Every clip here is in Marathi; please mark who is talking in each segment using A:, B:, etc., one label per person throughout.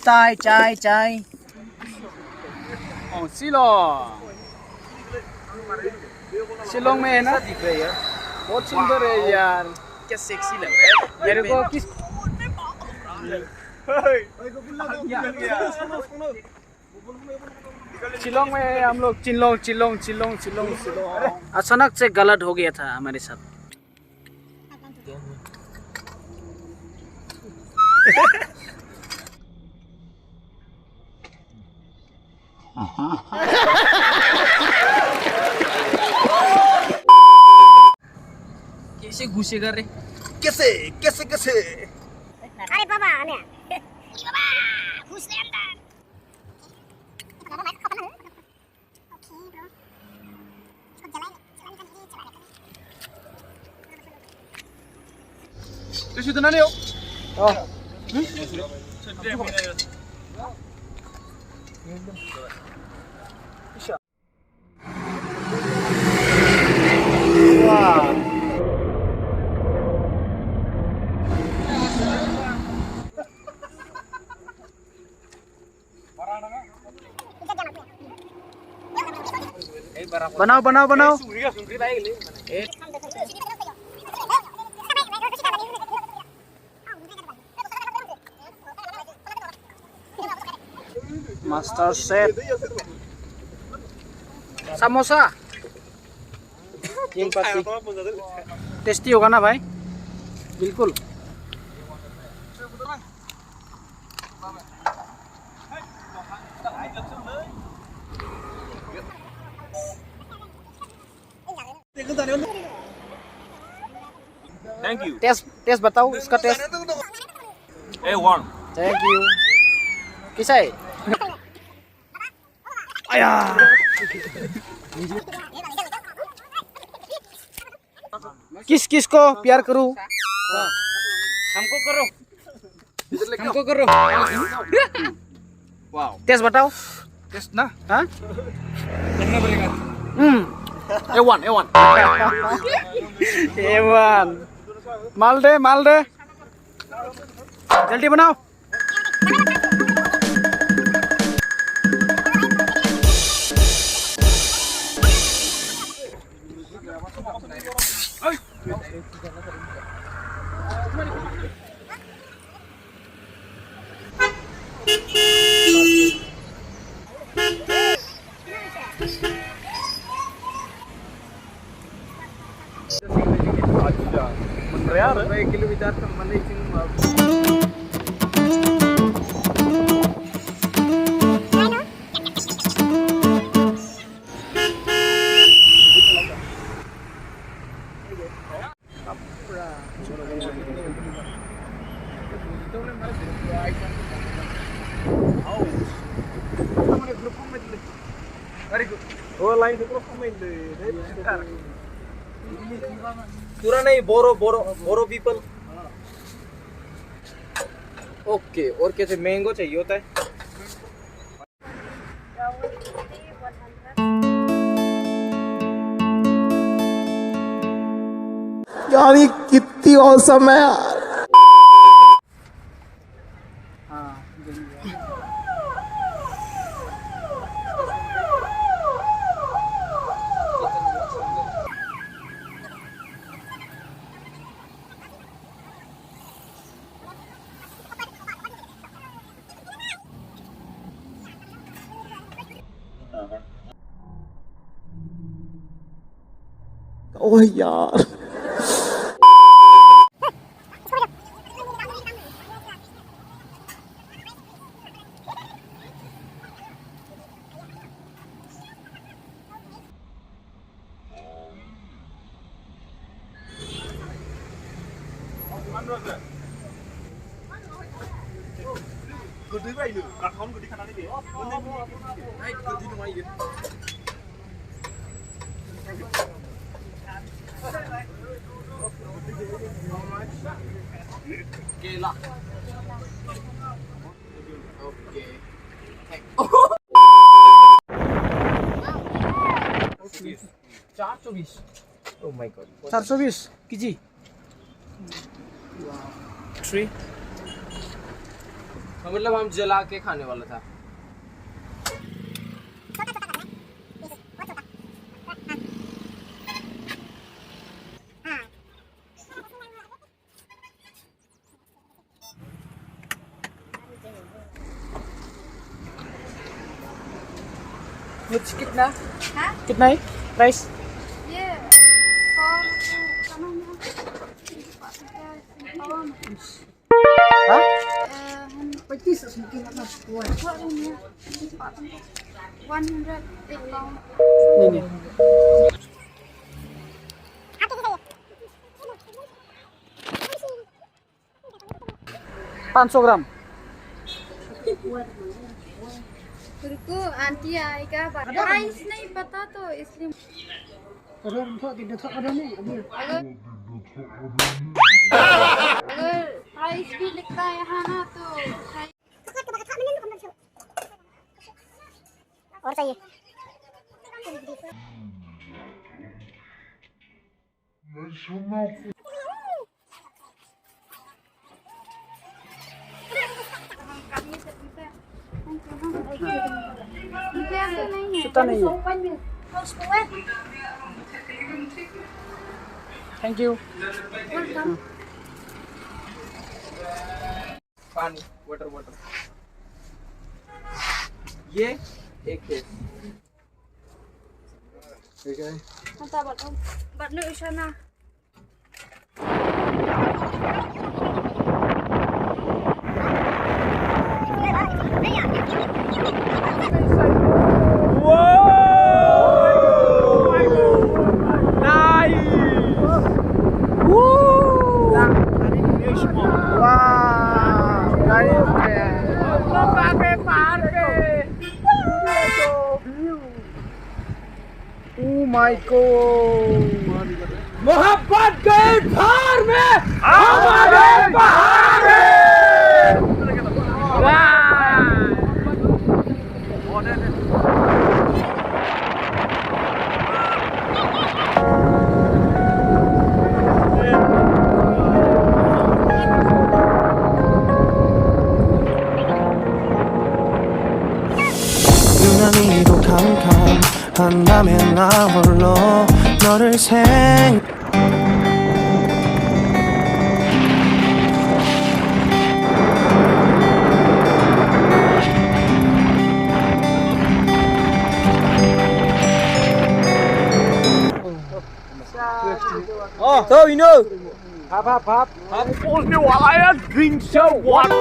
A: चाय शिलोंग में है ना, दिख रही है, बहुत सुंदर है यार, क्या सेक्सी लग रहा है मेरे को। किस शिलोंग में हम लोग चिलोंग अचानक से गलत हो गया था हमारे साथ। कैसे घुसेगा रे?
B: कैसे कैसे कैसे?
C: अरे बाबा आने बाबा घुस ले अंदर।
B: तो सुधना ले आओ।
A: बनाओ। मास्टर शेफ समोसा टेस्टी होगा ना भाई? बिल्कुल।
B: Thank you.
A: टेस्ट बताओ इसका टेस्ट।
B: A1।
A: Thank you. कैसा है? आया किस को प्यार करूं? हमको करो।
B: वाओ।
A: टेस्ट बताओ।
B: टेस्ट ना?
A: हाँ?
B: करना पड़ेगा।
A: A1 माल दे जल्दी बनाओ। Kilometer
B: Oh, lain itu komen deh. पूरा नहीं, बोरो पीपल। ओके, और कैसे मैंगो चाहिए होता है?
D: यार ये कितनी औसम है यार। ओह यार
B: Gede bae lho, rakon gede kanane dia. Naik gede no mai. Okay lah. Okay.
A: 420
B: Oh my god.
A: 420 kg 3
B: मतलब हम जला के खाने वाला था.
A: मिर्च कितना
E: हाँ?
A: कितना है प्राइस
E: ये
A: 500 ग्राम
E: रुको आंटी आएगा प्राइस नहीं पता तो इसलिए अगर प्राइस भी लिखता है यहाँ ना तो
C: और चाहिए
A: कितना नहीं है थैंक यू
B: पानी वाटर ये एक केस.
A: ठीक है
E: Mata ba't siya na?
A: Oh my god मोहब्बत के धार में हमारे बहार
F: 유난히도 캄캄한다면 나 홀로 너를 생
A: Oh, so you know. Hap. Only while I drink some water.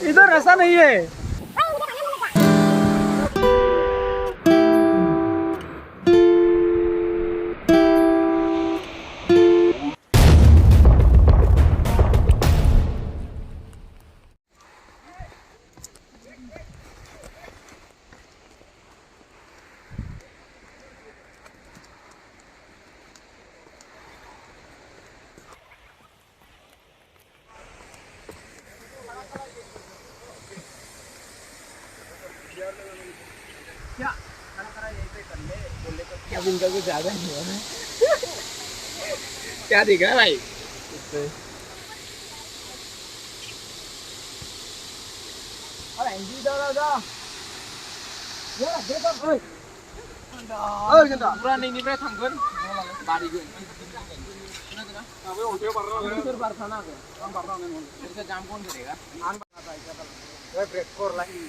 A: इधर ऐसा नहीं है
B: क्या इनका कुछ ज्यादा नहीं हो रहा है. क्या दिख रहा है भाई? Kurang ini berapa tanggun? Bari gue. Sir barsana ke? Kita jam kon करेगा?
A: ब्रेक कर line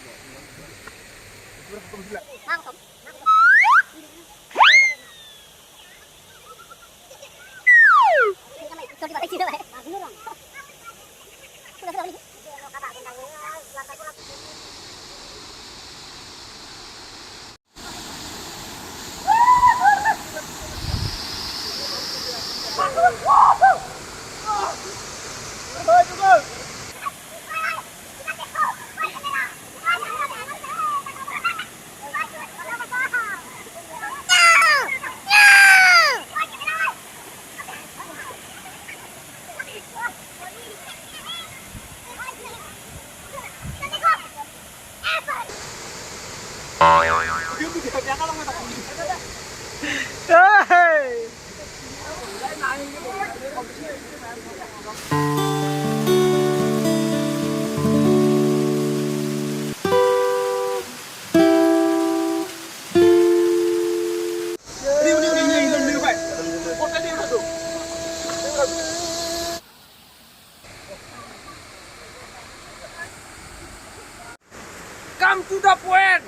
A: Come to the point.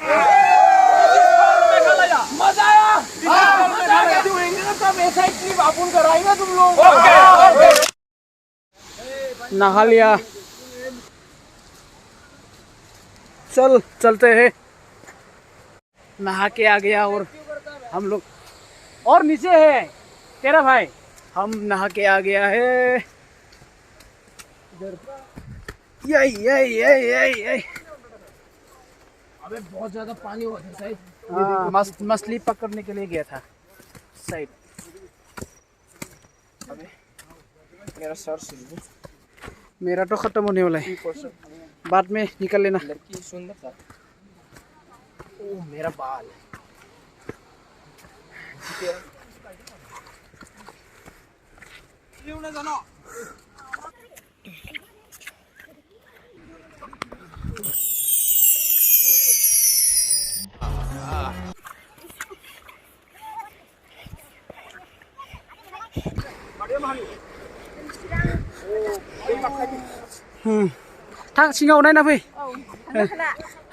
A: Meghalaya. मजा आया? मजा आ गया। तब ऐसा ही ट्रिप अपन कराएंगे तुम लोग। नहा लिया। चलते हैं। नहा के आ गया और हम लोग और नीचे है तेरा भाई। हम नहा के आ गया है। यही अबे बहुत ज्यादा पानी हुआ था साइड। मछली पकड़ने के लिए गया था साइड। अबे मेरा सर मेरा तो खत्म होने वाला है, बाद में निकल लेना। लड़की सुंदर था। ओ मेरा बाल थां सिङाव नायना फै।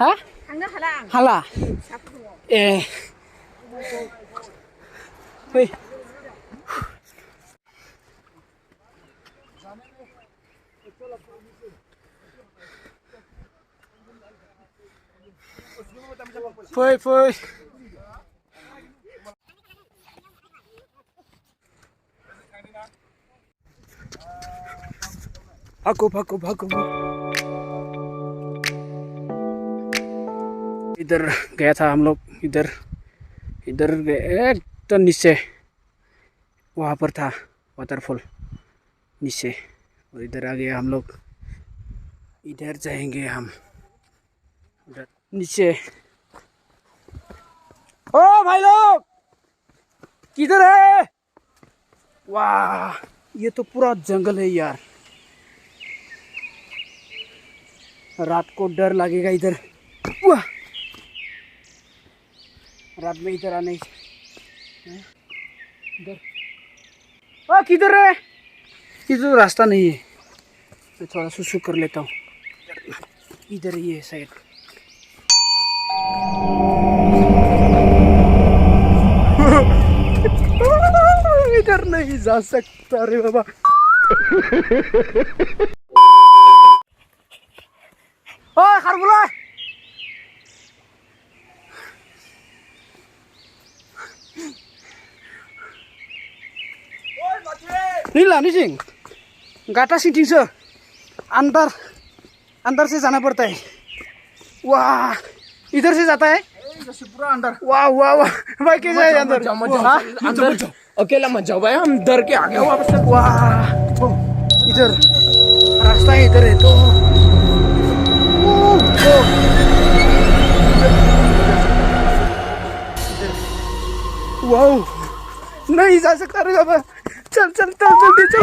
A: हा हाला ए फै। फै भागो इधर गया था हम लोग। इधर गए तो नीचे वहाँ पर था वाटरफॉल नीचे, और इधर आ गया हम लोग। इधर जाएंगे हम उधर नीचे। ओ भाई लोग किधर है? वाह ये तो पूरा जंगल है यार। रात को डर लगेगा इधर। वाह रात में इधर आने इधर। ओ किधर है? इधर रास्ता नहीं है, मैं थोड़ा सुसु कर लेता हूँ। इधर ही है शायद। इधर नहीं जा सकता रे बाबा। ओ खरबुला नीला निसिंग गाटा सिंटिंग से अंदर से जाना पड़ता है। वाह इधर से जाता है पूरा अंदर। वाह वाह वाह भाई कैसे है अंदर? अंदर
B: अकेला मत जाओ भाई, हम डर के आ गए वापस से।
A: वाह इधर रास्ता है, इधर है तो वाह नहीं जा सकता रे बाबा। चल जल्दी चल।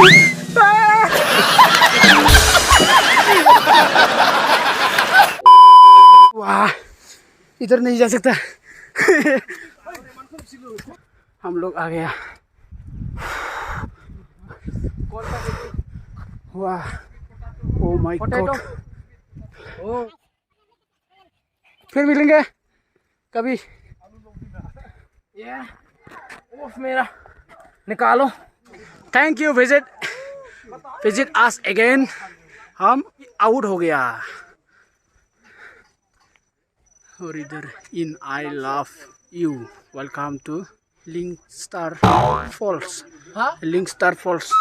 A: वाह इधर नहीं जा सकता। हम लोग आ गया। वाह ओ माय गॉड। फिर मिलेंगे कभी।
B: ओफ मेरा निकालो।
A: Thank you visit us again. हम आउट हो गया। और इधर इन I love you welcome to link star falls. Link star falls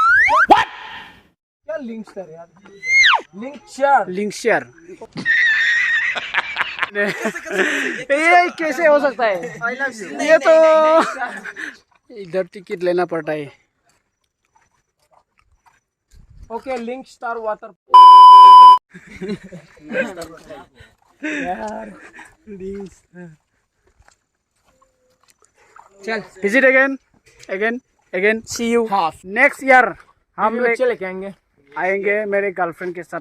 B: क्या लिंक सर यार?
A: लिंक शेयर ये कैसे हो सकता है? ये तो इधर टिकट लेना पड़ता है।
B: ओके लिंक स्टार वाटर
A: यार लिंक
B: चल
A: visit again again again see you
B: half
A: next year हम
B: बच्चे लेके आएंगे
A: आएंगे मेरे गर्लफ्रेंड के साथ